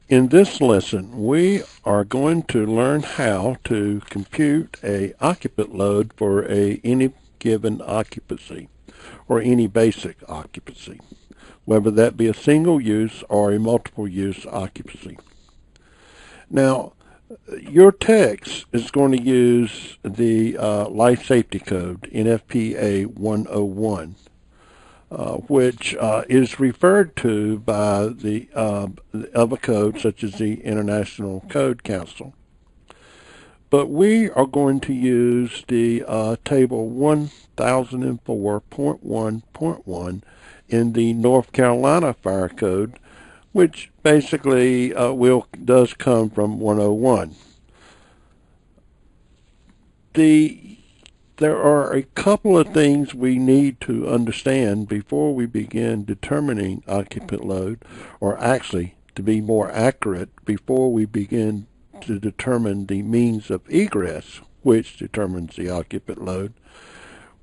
In this lesson, we are going to learn how to compute a occupant load for any given occupancy or any basic occupancy, whether that be a single use or a multiple use occupancy. Now, your text is going to use the Life Safety Code, NFPA 101. Which is referred to by the of a code such as the International Code Council. But we are going to use the table 1004.1.1 in the North Carolina Fire Code, which basically does come from 101. There are a couple of things we need to understand before we begin determining occupant load, or actually, to be more accurate, before we begin to determine the means of egress, which determines the occupant load.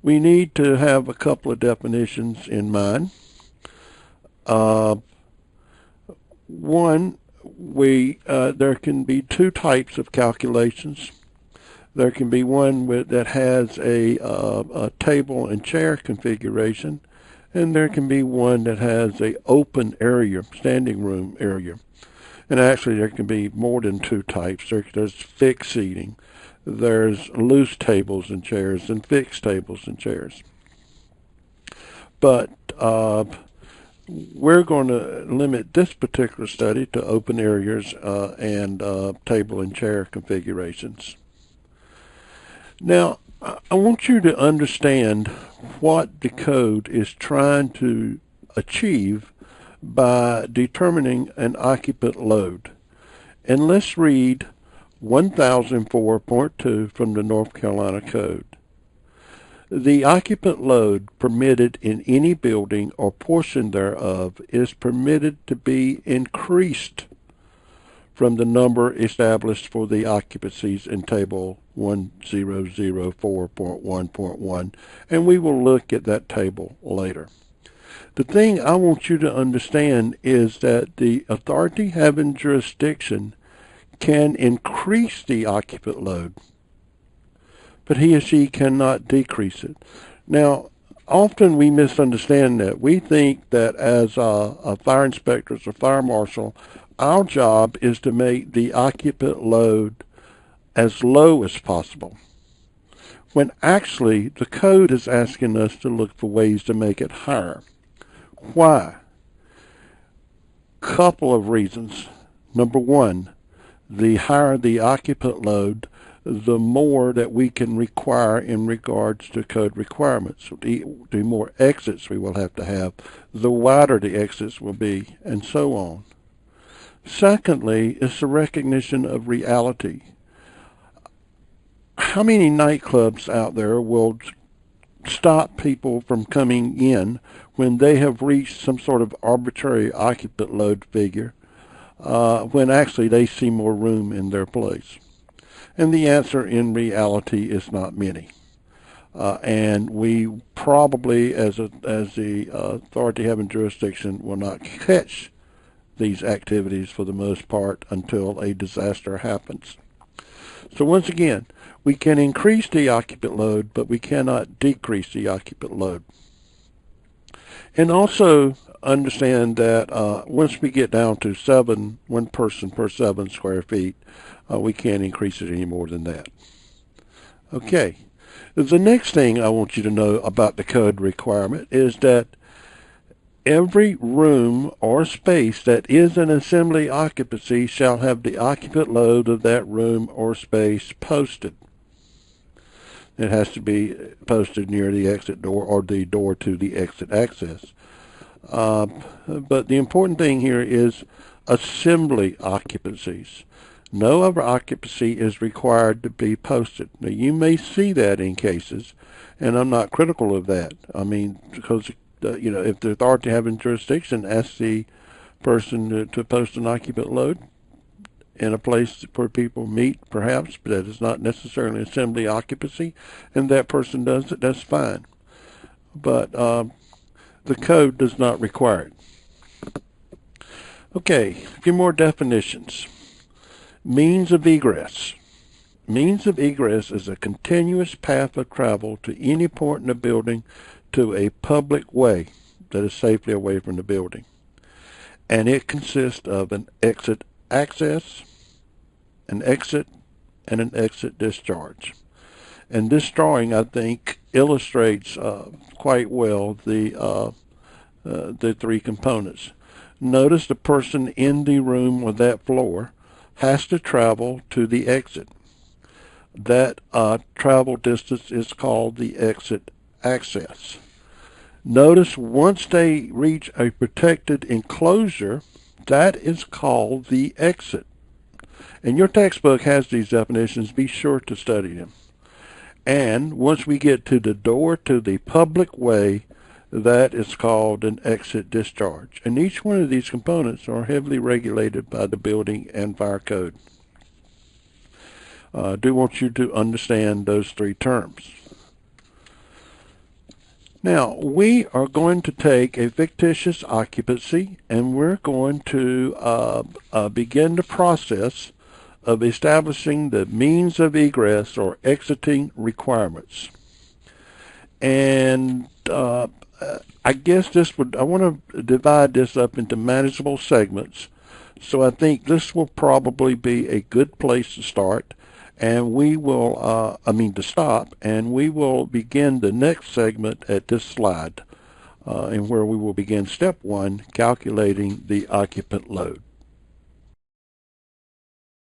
We need to have a couple of definitions in mind. One, there can be two types of calculations. There can be one that has a table and chair configuration, and there can be one that has a open area, standing room area. And actually, there can be more than two types. There's fixed seating, there's loose tables and chairs, and fixed tables and chairs. But we're going to limit this particular study to open areas and table and chair configurations. Now, I want you to understand what the code is trying to achieve by determining an occupant load. And let's read 1004.2 from the North Carolina Code. The occupant load permitted in any building or portion thereof is permitted to be increased from the number established for the occupancies in Table 1004.1.1, and we will look at that table later. The thing I want you to understand is that the authority having jurisdiction can increase the occupant load, but he or she cannot decrease it. Now, often we misunderstand that. We think that as a fire inspectors or fire marshal, our job is to make the occupant load as low as possible, when actually the code is asking us to look for ways to make it higher. Why? Couple of reasons. Number one, the higher the occupant load, the more that we can require in regards to code requirements. The more exits we will have to have, the wider the exits will be, and so on. Secondly, it's the recognition of reality. How many nightclubs out there will stop people from coming in when they have reached some sort of arbitrary occupant load figure, when actually they see more room in their place? And the answer in reality is not many. And we probably, as the authority having jurisdiction, will not catch these activities for the most part until a disaster happens. So once again, we can increase the occupant load, but we cannot decrease the occupant load. And also understand that once we get down to one person per 7 square feet, we can't increase it any more than that. Okay. The next thing I want you to know about the code requirement is that every room or space that is an assembly occupancy shall have the occupant load of that room or space posted. It has to be posted near the exit door or the door to the exit access. But the important thing here is assembly occupancies. No other occupancy is required to be posted. Now, you may see that in cases, and I'm not critical of that. I mean, because if the authority having jurisdiction asks the person to post an occupant load in a place where people meet, perhaps, but that is not necessarily assembly occupancy, and that person does it, that's fine. But the code does not require it. Okay, a few more definitions. Means of egress. Means of egress is a continuous path of travel to any point in the building to a public way that is safely away from the building. And it consists of an exit access, an exit, and an exit discharge. And this drawing, I think, illustrates quite well the three components. Notice the person in the room or that floor has to travel to the exit. That travel distance is called the exit access. Notice once they reach a protected enclosure, that is called the exit. And your textbook has these definitions. Be sure to study them. And once we get to the door to the public way, that is called an exit discharge. And each one of these components are heavily regulated by the building and fire code. I do want you to understand those three terms. Now, we are going to take a fictitious occupancy and we're going to begin the process of establishing the means of egress or exiting requirements. And I guess I want to divide this up into manageable segments. So I think this will probably be a good place to start. And we will, to stop, and we will begin the next segment at this slide, and where we will begin step one, calculating the occupant load.